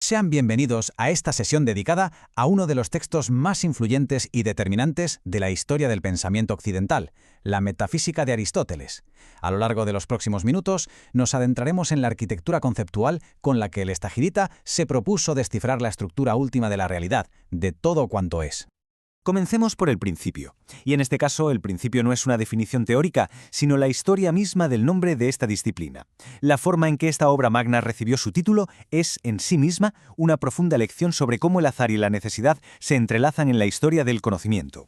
Sean bienvenidos a esta sesión dedicada a uno de los textos más influyentes y determinantes de la historia del pensamiento occidental, la Metafísica de Aristóteles. A lo largo de los próximos minutos nos adentraremos en la arquitectura conceptual con la que el estagirita se propuso descifrar la estructura última de la realidad, de todo cuanto es. Comencemos por el principio, y en este caso el principio no es una definición teórica, sino la historia misma del nombre de esta disciplina. La forma en que esta obra magna recibió su título es, en sí misma, una profunda lección sobre cómo el azar y la necesidad se entrelazan en la historia del conocimiento.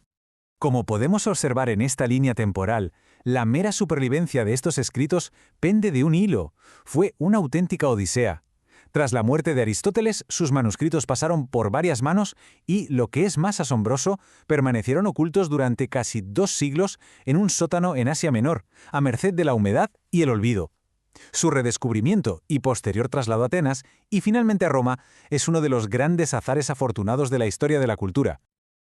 Como podemos observar en esta línea temporal, la mera supervivencia de estos escritos pende de un hilo. Fue una auténtica odisea. Tras la muerte de Aristóteles, sus manuscritos pasaron por varias manos y, lo que es más asombroso, permanecieron ocultos durante casi 2 siglos en un sótano en Asia Menor, a merced de la humedad y el olvido. Su redescubrimiento y posterior traslado a Atenas y finalmente a Roma es uno de los grandes azares afortunados de la historia de la cultura.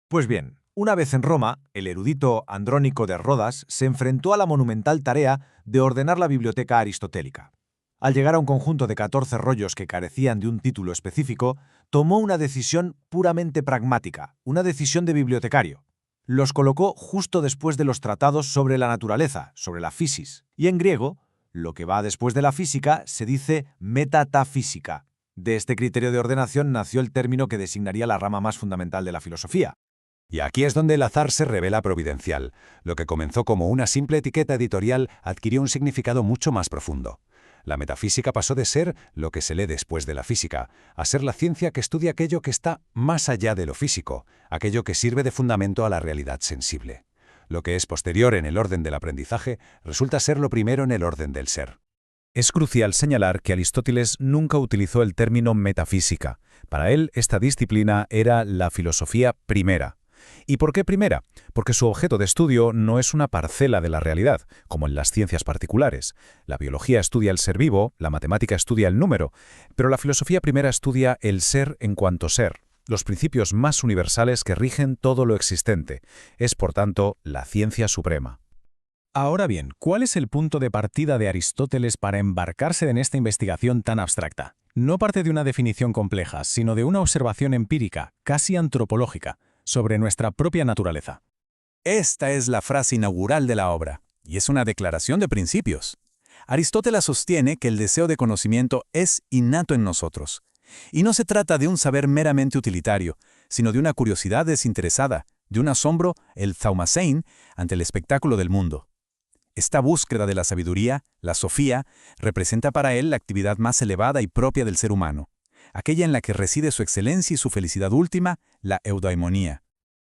Pues bien, una vez en Roma, el erudito Andrónico de Rodas se enfrentó a la monumental tarea de ordenar la biblioteca aristotélica. Al llegar a un conjunto de 14 rollos que carecían de un título específico, tomó una decisión puramente pragmática, una decisión de bibliotecario. Los colocó justo después de los tratados sobre la naturaleza, sobre la physis, y en griego, lo que va después de la física se dice metatafísica. De este criterio de ordenación nació el término que designaría la rama más fundamental de la filosofía. Y aquí es donde el azar se revela providencial. Lo que comenzó como una simple etiqueta editorial adquirió un significado mucho más profundo. La metafísica pasó de ser lo que se lee después de la física, a ser la ciencia que estudia aquello que está más allá de lo físico, aquello que sirve de fundamento a la realidad sensible. Lo que es posterior en el orden del aprendizaje resulta ser lo primero en el orden del ser. Es crucial señalar que Aristóteles nunca utilizó el término metafísica. Para él, esta disciplina era la filosofía primera. ¿Y por qué primera? Porque su objeto de estudio no es una parcela de la realidad, como en las ciencias particulares. La biología estudia el ser vivo, la matemática estudia el número, pero la filosofía primera estudia el ser en cuanto ser, los principios más universales que rigen todo lo existente. Es, por tanto, la ciencia suprema. Ahora bien, ¿cuál es el punto de partida de Aristóteles para embarcarse en esta investigación tan abstracta? No parte de una definición compleja, sino de una observación empírica, casi antropológica, sobre nuestra propia naturaleza. Esta es la frase inaugural de la obra, y es una declaración de principios. Aristóteles sostiene que el deseo de conocimiento es innato en nosotros. Y no se trata de un saber meramente utilitario, sino de una curiosidad desinteresada, de un asombro, el zaumasein, ante el espectáculo del mundo. Esta búsqueda de la sabiduría, la sofía, representa para él la actividad más elevada y propia del ser humano, aquella en la que reside su excelencia y su felicidad última, la eudaimonía.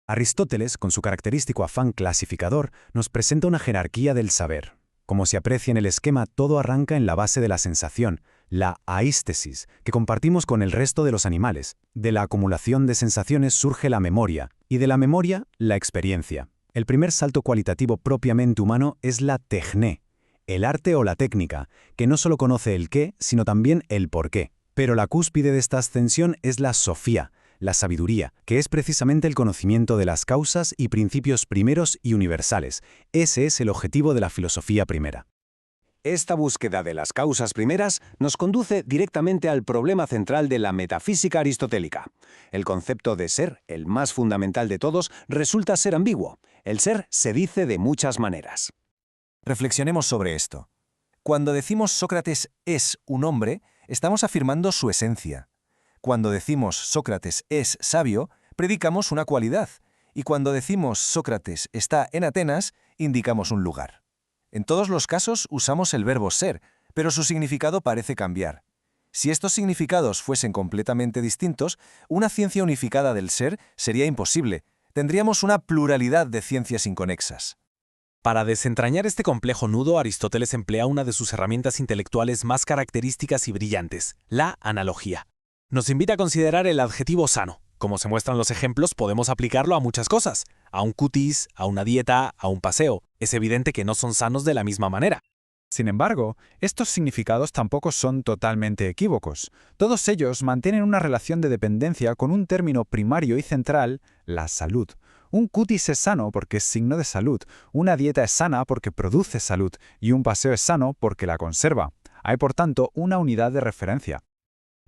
Aristóteles, con su característico afán clasificador, nos presenta una jerarquía del saber. Como se aprecia en el esquema, todo arranca en la base de la sensación, la aístesis, que compartimos con el resto de los animales. De la acumulación de sensaciones surge la memoria, y de la memoria, la experiencia. El primer salto cualitativo propiamente humano es la tecné, el arte o la técnica, que no solo conoce el qué, sino también el por qué. Pero la cúspide de esta ascensión es la sofía, la sabiduría, que es precisamente el conocimiento de las causas y principios primeros y universales. Ese es el objetivo de la filosofía primera. Esta búsqueda de las causas primeras nos conduce directamente al problema central de la metafísica aristotélica. El concepto de ser, el más fundamental de todos, resulta ser ambiguo. El ser se dice de muchas maneras. Reflexionemos sobre esto. Cuando decimos Sócrates es un hombre, estamos afirmando su esencia. Cuando decimos Sócrates es sabio, predicamos una cualidad. Y cuando decimos Sócrates está en Atenas, indicamos un lugar. En todos los casos usamos el verbo ser, pero su significado parece cambiar. Si estos significados fuesen completamente distintos, una ciencia unificada del ser sería imposible. Tendríamos una pluralidad de ciencias inconexas. Para desentrañar este complejo nudo, Aristóteles emplea una de sus herramientas intelectuales más características y brillantes, la analogía. Nos invita a considerar el adjetivo sano. Como se muestran los ejemplos, podemos aplicarlo a muchas cosas, a un cutis, a una dieta, a un paseo. Es evidente que no son sanos de la misma manera. Sin embargo, estos significados tampoco son totalmente equívocos. Todos ellos mantienen una relación de dependencia con un término primario y central, la salud. Un cutis es sano porque es signo de salud, una dieta es sana porque produce salud y un paseo es sano porque la conserva. Hay, por tanto, una unidad de referencia.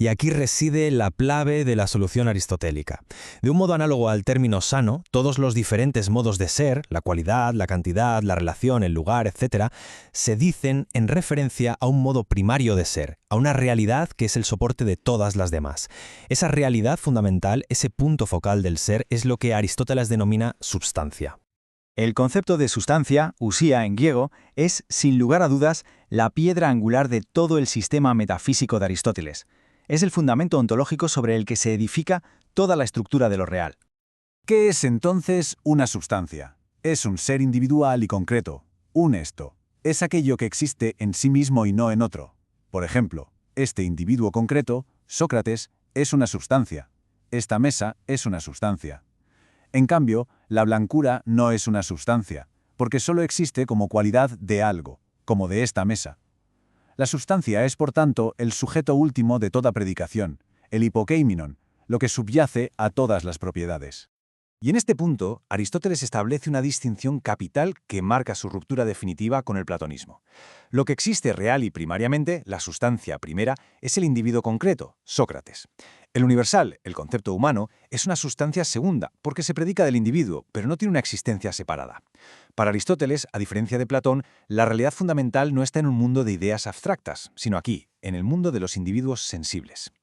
Y aquí reside la clave de la solución aristotélica. De un modo análogo al término sano, todos los diferentes modos de ser, la cualidad, la cantidad, la relación, el lugar, etc., se dicen en referencia a un modo primario de ser, a una realidad que es el soporte de todas las demás. Esa realidad fundamental, ese punto focal del ser, es lo que Aristóteles denomina substancia. El concepto de sustancia, usía en griego, es, sin lugar a dudas, la piedra angular de todo el sistema metafísico de Aristóteles. Es el fundamento ontológico sobre el que se edifica toda la estructura de lo real. ¿Qué es entonces una sustancia? Es un ser individual y concreto, un esto. Es aquello que existe en sí mismo y no en otro. Por ejemplo, este individuo concreto, Sócrates, es una sustancia. Esta mesa es una sustancia. En cambio, la blancura no es una sustancia, porque solo existe como cualidad de algo, como de esta mesa. La sustancia es, por tanto, el sujeto último de toda predicación, el hipokéimenon, lo que subyace a todas las propiedades. Y en este punto, Aristóteles establece una distinción capital que marca su ruptura definitiva con el platonismo. Lo que existe real y primariamente, la sustancia primera, es el individuo concreto, Sócrates. El universal, el concepto humano, es una sustancia segunda, porque se predica del individuo, pero no tiene una existencia separada. Para Aristóteles, a diferencia de Platón, la realidad fundamental no está en un mundo de ideas abstractas, sino aquí, en el mundo de los individuos sensibles.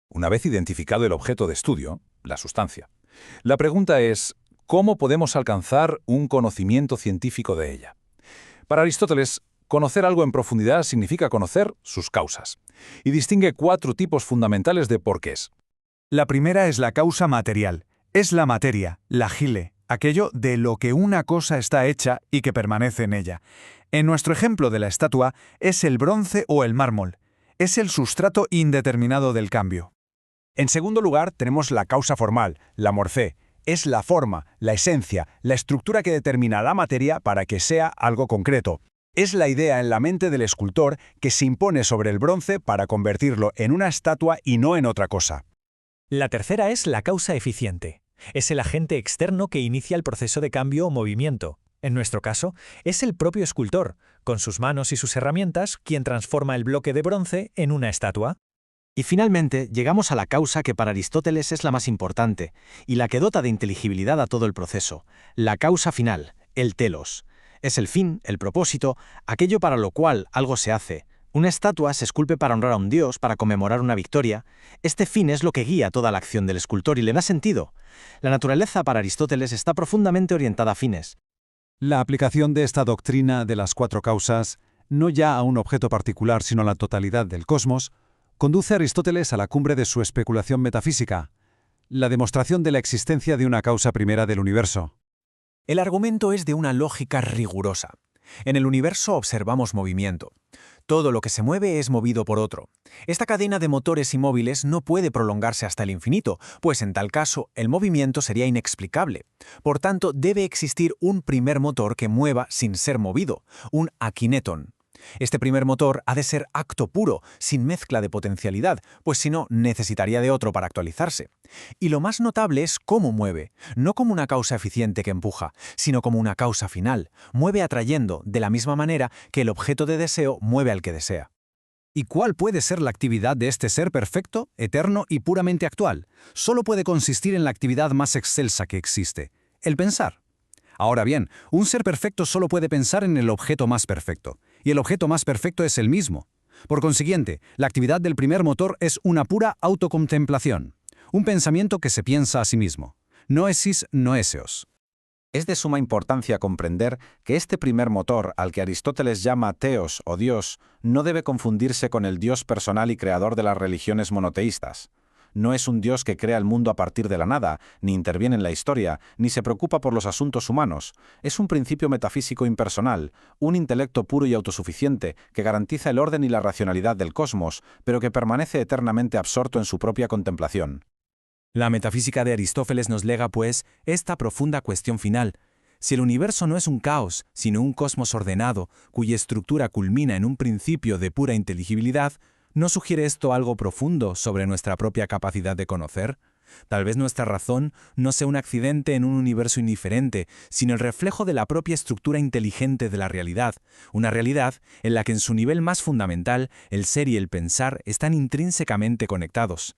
Una vez identificado el objeto de estudio, la sustancia, la pregunta es, ¿cómo podemos alcanzar un conocimiento científico de ella? Para Aristóteles, conocer algo en profundidad significa conocer sus causas, y distingue 4 tipos fundamentales de porqués. La primera es la causa material. Es la materia, la gile, aquello de lo que una cosa está hecha y que permanece en ella. En nuestro ejemplo de la estatua, es el bronce o el mármol. Es el sustrato indeterminado del cambio. En segundo lugar, tenemos la causa formal, la morfé. Es la forma, la esencia, la estructura que determina la materia para que sea algo concreto. Es la idea en la mente del escultor que se impone sobre el bronce para convertirlo en una estatua y no en otra cosa. La tercera es la causa eficiente. Es el agente externo que inicia el proceso de cambio o movimiento. En nuestro caso, es el propio escultor, con sus manos y sus herramientas, quien transforma el bloque de bronce en una estatua. Y finalmente, llegamos a la causa que para Aristóteles es la más importante, y la que dota de inteligibilidad a todo el proceso, la causa final, el telos. Es el fin, el propósito, aquello para lo cual algo se hace. Una estatua se esculpe para honrar a un dios, para conmemorar una victoria. Este fin es lo que guía toda la acción del escultor y le da sentido. La naturaleza para Aristóteles está profundamente orientada a fines. La aplicación de esta doctrina de las 4 causas, no ya a un objeto particular sino a la totalidad del cosmos, conduce a Aristóteles a la cumbre de su especulación metafísica, la demostración de la existencia de una causa primera del universo. El argumento es de una lógica rigurosa. En el universo observamos movimiento. Todo lo que se mueve es movido por otro. Esta cadena de motores y móviles no puede prolongarse hasta el infinito, pues en tal caso el movimiento sería inexplicable. Por tanto, debe existir un primer motor que mueva sin ser movido, un akineton. Este primer motor ha de ser acto puro, sin mezcla de potencialidad, pues si no, necesitaría de otro para actualizarse. Y lo más notable es cómo mueve, no como una causa eficiente que empuja, sino como una causa final. Mueve atrayendo, de la misma manera que el objeto de deseo mueve al que desea. ¿Y cuál puede ser la actividad de este ser perfecto, eterno y puramente actual? Solo puede consistir en la actividad más excelsa que existe, el pensar. Ahora bien, un ser perfecto solo puede pensar en el objeto más perfecto, y el objeto más perfecto es el mismo. Por consiguiente, la actividad del primer motor es una pura autocontemplación, un pensamiento que se piensa a sí mismo. Noesis noeseos. Es de suma importancia comprender que este primer motor, al que Aristóteles llama Theos o Dios, no debe confundirse con el Dios personal y creador de las religiones monoteístas. No es un Dios que crea el mundo a partir de la nada, ni interviene en la historia, ni se preocupa por los asuntos humanos. Es un principio metafísico impersonal, un intelecto puro y autosuficiente que garantiza el orden y la racionalidad del cosmos, pero que permanece eternamente absorto en su propia contemplación. La metafísica de Aristóteles nos lega, pues, esta profunda cuestión final. Si el universo no es un caos, sino un cosmos ordenado, cuya estructura culmina en un principio de pura inteligibilidad, ¿no sugiere esto algo profundo sobre nuestra propia capacidad de conocer? Tal vez nuestra razón no sea un accidente en un universo indiferente, sino el reflejo de la propia estructura inteligente de la realidad, una realidad en la que en su nivel más fundamental el ser y el pensar están intrínsecamente conectados.